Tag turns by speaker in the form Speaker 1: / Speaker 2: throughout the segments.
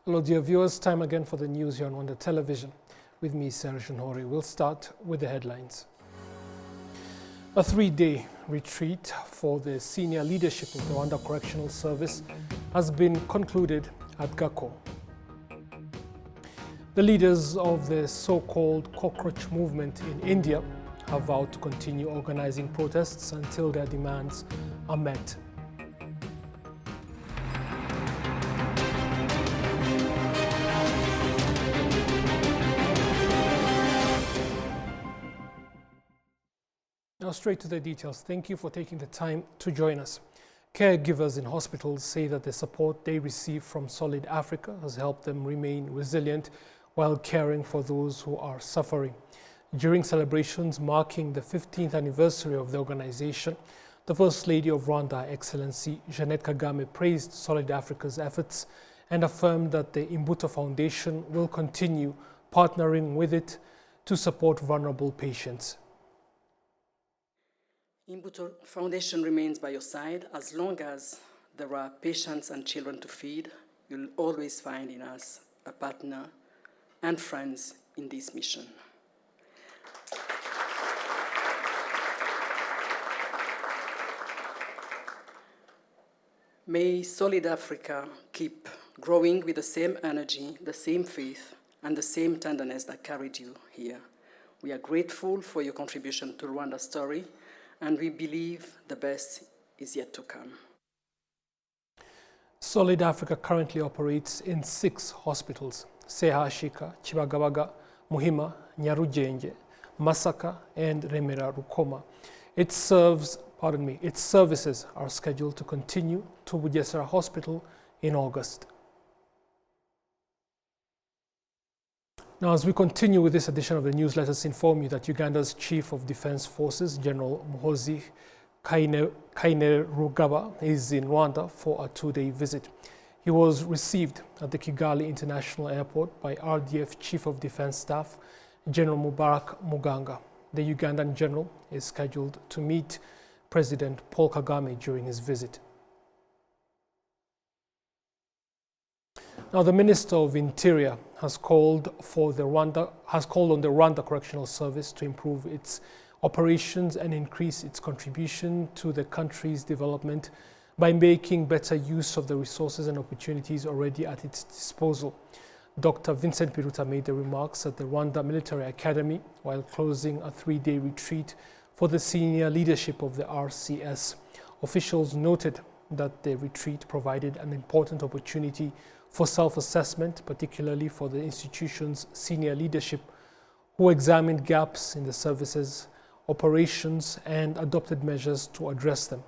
Speaker 1: Hello, dear viewers. Time again for the news here on Rwanda Television. With me, Sarah Hori. We'll start with the headlines. A three-day retreat for the senior leadership of the Rwanda Correctional Service has been concluded at Gako. The leaders of the so-called cockroach movement in India have vowed to continue organizing protests until their demands are met. Now straight to the details. Thank you for taking the time to join us. Caregivers in hospitals say that the support they receive from Solid Africa has helped them remain resilient while caring for those who are suffering. During celebrations marking the 15th anniversary of the organization, the First Lady of Rwanda, Excellency Jeannette Kagame, praised Solid Africa's efforts and affirmed that the Imbuto Foundation will continue partnering with it to support vulnerable patients.
Speaker 2: Imbuto Foundation remains by your side. As long as there are patients and children to feed, you'll always find in us a partner and friends in this mission. May Solid Africa keep growing with the same energy, the same faith, and the same tenderness that carried you here. We are grateful for your contribution to Rwanda's story, and we believe the best is yet to come.
Speaker 1: Solid Africa currently operates in 6 hospitals: Sehashika, Chibagabaga, Muhima, Nyarugenge, Masaka, and Remera Rukoma. Its services are scheduled to continue to Bugesera Hospital in August. Now, as we continue with this edition of the news, let us inform you that Uganda's Chief of Defense Forces, General Muhoozi Kainerugaba, is in Rwanda for a 2-day visit. He was received at the Kigali International Airport by RDF Chief of Defense Staff, General Mubarak Muganga. The Ugandan general is scheduled to meet President Paul Kagame during his visit. Now, the Minister of Interior has called on the Rwanda Correctional Service to improve its operations and increase its contribution to the country's development by making better use of the resources and opportunities already at its disposal. Dr. Vincent Biruta made the remarks at the Rwanda Military Academy while closing a 3-day retreat for the senior leadership of the RCS. Officials noted that the retreat provided an important opportunity for self-assessment, particularly for the institution's senior leadership, who examined gaps in the services, operations, and adopted measures to address them.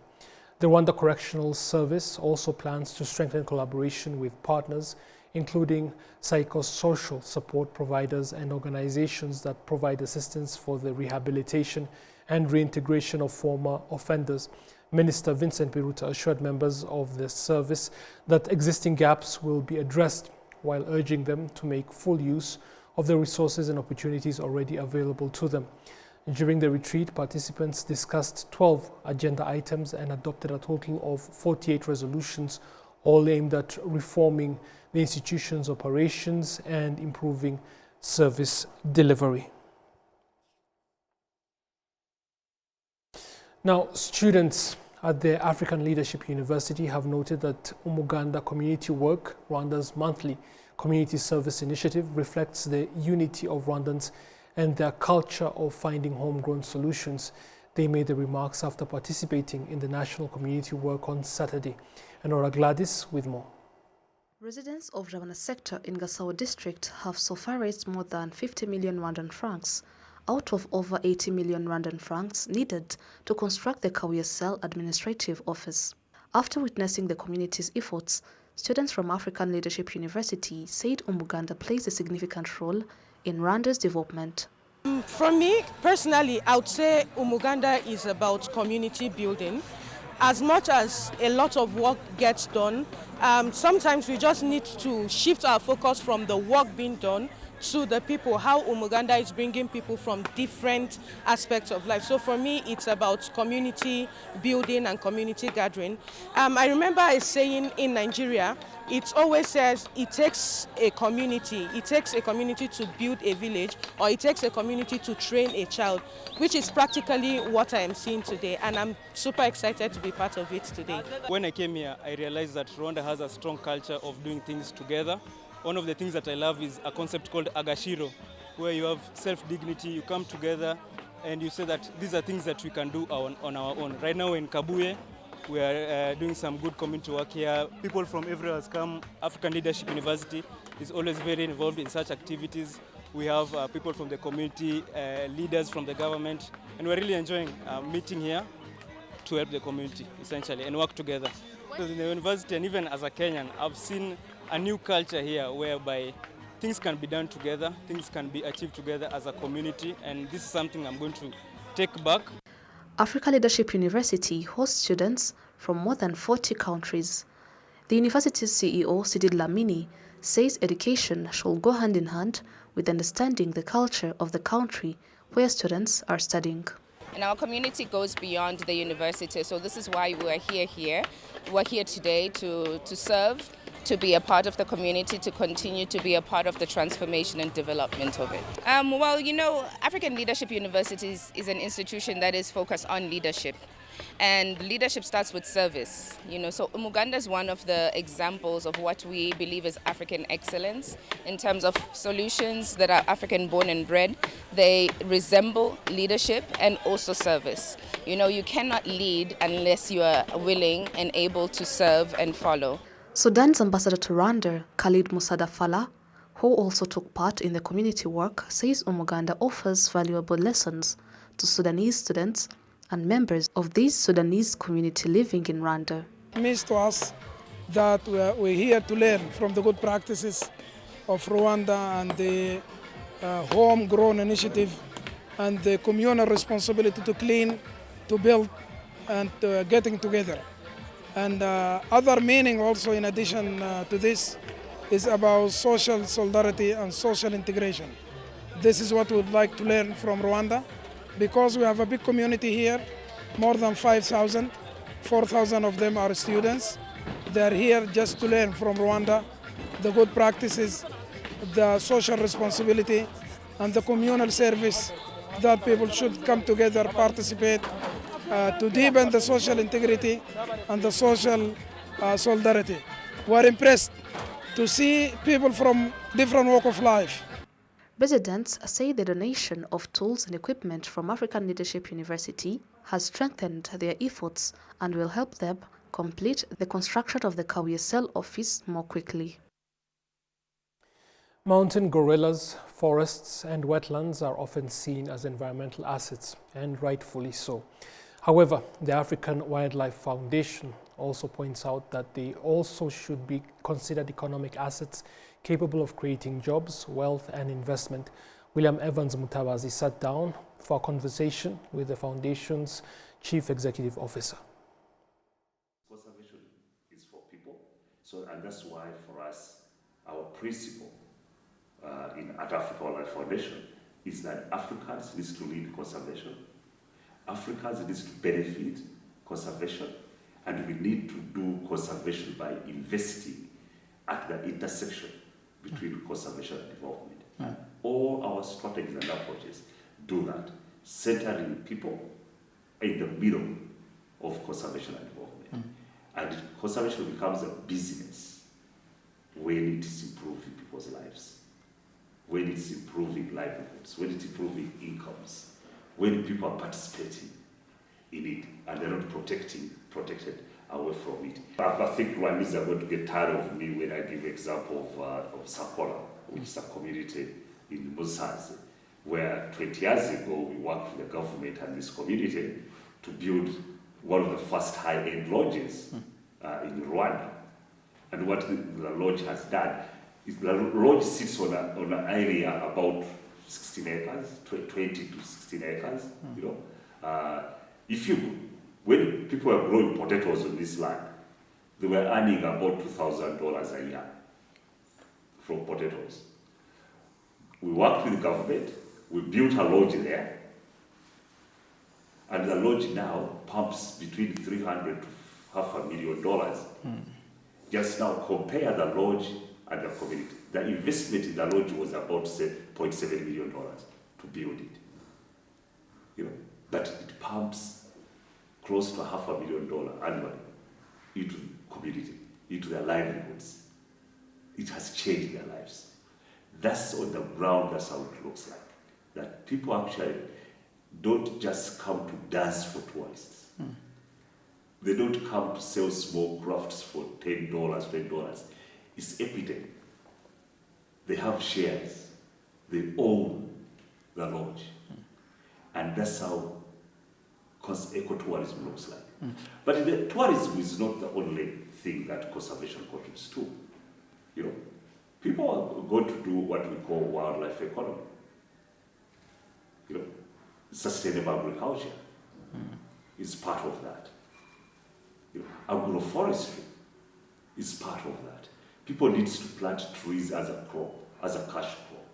Speaker 1: The Rwanda Correctional Service also plans to strengthen collaboration with partners, including psychosocial support providers and organizations that provide assistance for the rehabilitation and reintegration of former offenders. Minister Vincent Biruta assured members of the service that existing gaps will be addressed, while urging them to make full use of the resources and opportunities already available to them. During the retreat, participants discussed 12 agenda items and adopted a total of 48 resolutions, all aimed at reforming the institution's operations and improving service delivery. Now, students at the African Leadership University have noted that Umuganda Community Work, Rwanda's monthly community service initiative, reflects the unity of Rwandans and their culture of finding homegrown solutions. They made the remarks after participating in the National Community Work on Saturday. Enora Gladys with more.
Speaker 3: Residents of Rwanda sector in Gasabo district have so far raised more than 50 million Rwandan francs out of over 80 million Rwandan francs needed to construct the Kawiya Cell Administrative Office. After witnessing the community's efforts, students from African Leadership University said Umuganda plays a significant role in Rwanda's development.
Speaker 4: For me, personally, I would say Umuganda is about community building. As much as a lot of work gets done, sometimes we just need to shift our focus from the work being done to the people, how Umuganda is bringing people from different aspects of life. So for me, it's about community building and community gathering. I remember a saying in Nigeria it always says it takes a community. It takes a community to build a village, or it takes a community to train a child, which is practically what I am seeing today. And I'm super excited to be part of it today.
Speaker 5: When I came here, I realized that Rwanda has a strong culture of doing things together. One of the things that I love is a concept called agashiro, where you have self-dignity, you come together, and you say that these are things that we can do on our own. Right now in Kabuye, we are doing some good community work here. People from everywhere has come. African Leadership University is always very involved in such activities. We have people from the community, leaders from the government, and we're really enjoying meeting here to help the community, essentially, and work together. Because in the university, and even as a Kenyan, I've seen a new culture here whereby things can be done together, things can be achieved together as a community, and this is something I'm going to take back.
Speaker 3: Africa Leadership University hosts students from more than 40 countries. The university's CEO, Sidi Lamini, says education should go hand in hand with understanding the culture of the country where students are studying.
Speaker 6: And our community goes beyond the university, so this is why we're here. We're here today to serve, to be a part of the community, to continue to be a part of the transformation and development of it. Well, you know, African Leadership Universities is an institution that is focused on leadership. And leadership starts with service, you know, so Umuganda is one of the examples of what we believe is African excellence in terms of solutions that are African born and bred. They resemble leadership and also service. You know, you cannot lead unless you are willing and able to serve and follow.
Speaker 3: Sudan's ambassador to Rwanda, Khalid Musada Fala, who also took part in the community work, says Umuganda offers valuable lessons to Sudanese students and members of this Sudanese community living in Rwanda.
Speaker 7: It means to us that we're here to learn from the good practices of Rwanda and the homegrown initiative and the communal responsibility to clean, to build, and getting together. And other meaning also in addition to this is about social solidarity and social integration. This is what we would like to learn from Rwanda, because we have a big community here, more than 5,000, 4,000 of them are students. They are here just to learn from Rwanda the good practices, the social responsibility, and the communal service that people should come together, participate, to deepen the social integrity and the social solidarity. We are impressed to see people from different walks of life.
Speaker 3: Residents say the donation of tools and equipment from African Leadership University has strengthened their efforts and will help them complete the construction of the Kawiesel office more quickly.
Speaker 1: Mountain gorillas, forests and wetlands are often seen as environmental assets, and rightfully so. However, the African Wildlife Foundation also points out that they also should be considered economic assets capable of creating jobs, wealth and investment. William Evans Mutabazi sat down for a conversation with the Foundation's Chief Executive Officer.
Speaker 8: Conservation is for people, and that's why for us, our principle at Africa Wildlife Foundation is that Africans need to lead conservation, Africans need to benefit conservation, and we need to do conservation by investing at the intersection between conservation and development. And all our strategies and approaches do that, centering people in the middle of conservation and development. And conservation becomes a business when it is improving people's lives, when it's improving livelihoods, when it's improving incomes, when people are participating in it and they're not protected away from it. I think Rwandans are going to get tired of me when I give example of Sakola, which is a community in Musanze, where 20 years ago we worked with the government and this community to build one of the first high-end lodges in Rwanda. And what the lodge has done is the lodge sits on an area about 16 acres, 20 to 16 acres, you know. When people were growing potatoes on this land, they were earning about $2,000 a year from potatoes. We worked with the government, we built a lodge there, and the lodge now pumps between $300,000 to $500,000 Just now, compare the lodge and the community. The investment in the lodge was about $0.7 million to build it. You know, but it pumps close to $500,000 annually into the community, into their livelihoods. It has changed their lives. That's on the ground, that's how it looks like. That people actually don't just come to dance for tourists. They don't come to sell small crafts for $10, $20. It's equity. They have shares. They own the lodge. And that's how ecotourism looks like. But the tourism is not the only thing that conservation contributes to. You know, people are going to do what we call wildlife economy. You know, sustainable agriculture is part of that. You know, agroforestry is part of that. People need to plant trees as a crop, as a cash crop.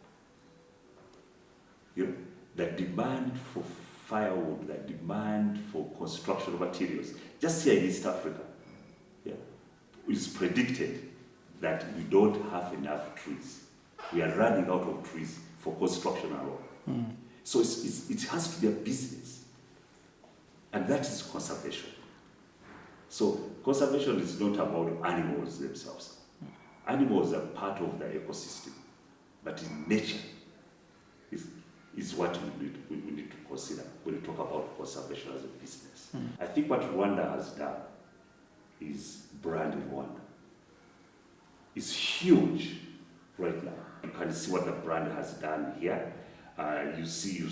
Speaker 8: You know, the demand for firewood, the demand for construction materials, just here in East Africa, it's predicted that we don't have enough trees. We are running out of trees for construction alone. So it has to be a business. And that is conservation. So conservation is not about animals themselves. Animals are part of the ecosystem, but in nature is what we need to consider when we talk about conservation as a business. I think what Rwanda has done is brand Rwanda. It's huge right now. You can see what the brand has done here. You see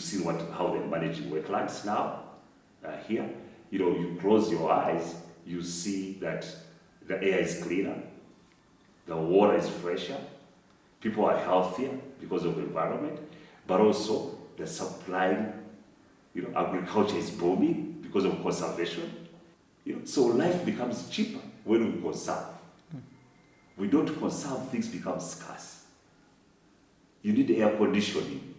Speaker 8: how they're managing wetlands now here. You know, you close your eyes, you see that the air is cleaner, the water is fresher, people are healthier because of the environment, but also the supply, you know, agriculture is booming because of conservation. You know, so life becomes cheaper when we conserve. We don't conserve, things become scarce. You need air conditioning,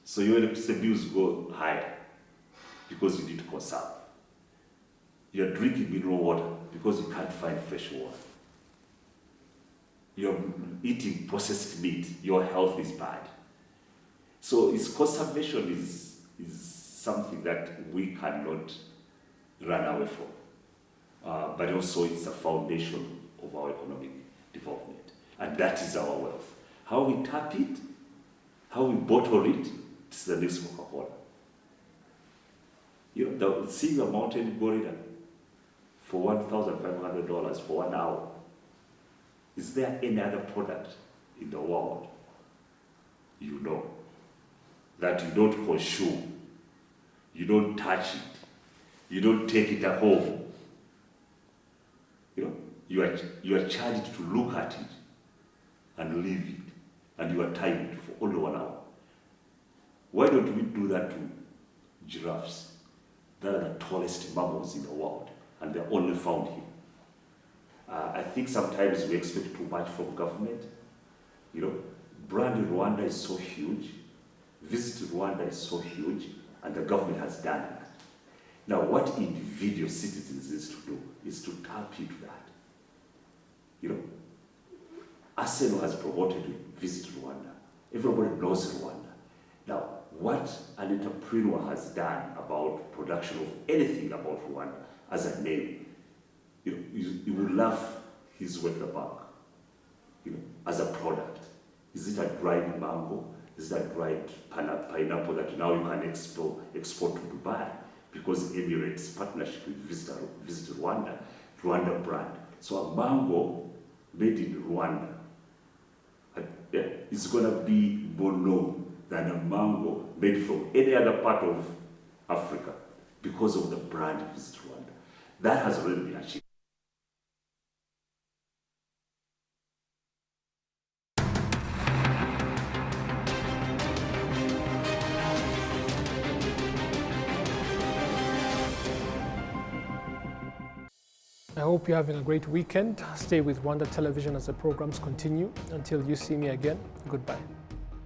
Speaker 8: so your electricity bills go higher because you need to conserve. You're drinking mineral water because you can't find fresh water. You're eating processed meat, your health is bad. So conservation is something that we cannot run away from. But also it's a foundation of our economic development. And that is our wealth. How we tap it, how we bottle it, it's the next Coca-Cola. You know, seeing a mountain gorilla for $1,500 for 1 hour. Is there any other product in the world you know that you don't consume, you don't touch it, you don't take it at home? You know, you are charged to look at it and leave it, and you are timed for only 1 hour. Why don't we do that to giraffes? They are the tallest mammals in the world, and they're only found here. I think sometimes we expect too much from government. You know, brand Rwanda is so huge, Visit Rwanda is so huge, and the government has done that. Now, what individual citizens is to do is to tap into that. You know, Arsenal has promoted Visit Rwanda. Everybody knows Rwanda. Now, what an entrepreneur has done about production of anything about Rwanda as a name, you would love his work about, as a product. Is it a dried mango? Is it a dried pineapple that now you can export to Dubai? Because Emirates partnership with Visit Rwanda, Rwanda brand. So a mango made in Rwanda is going to be more known than a mango made from any other part of Africa because of the brand Visit Rwanda. That has already been achieved.
Speaker 1: I hope you're having a great weekend. Stay with Rwanda Television as the programs continue. Until you see me again, goodbye.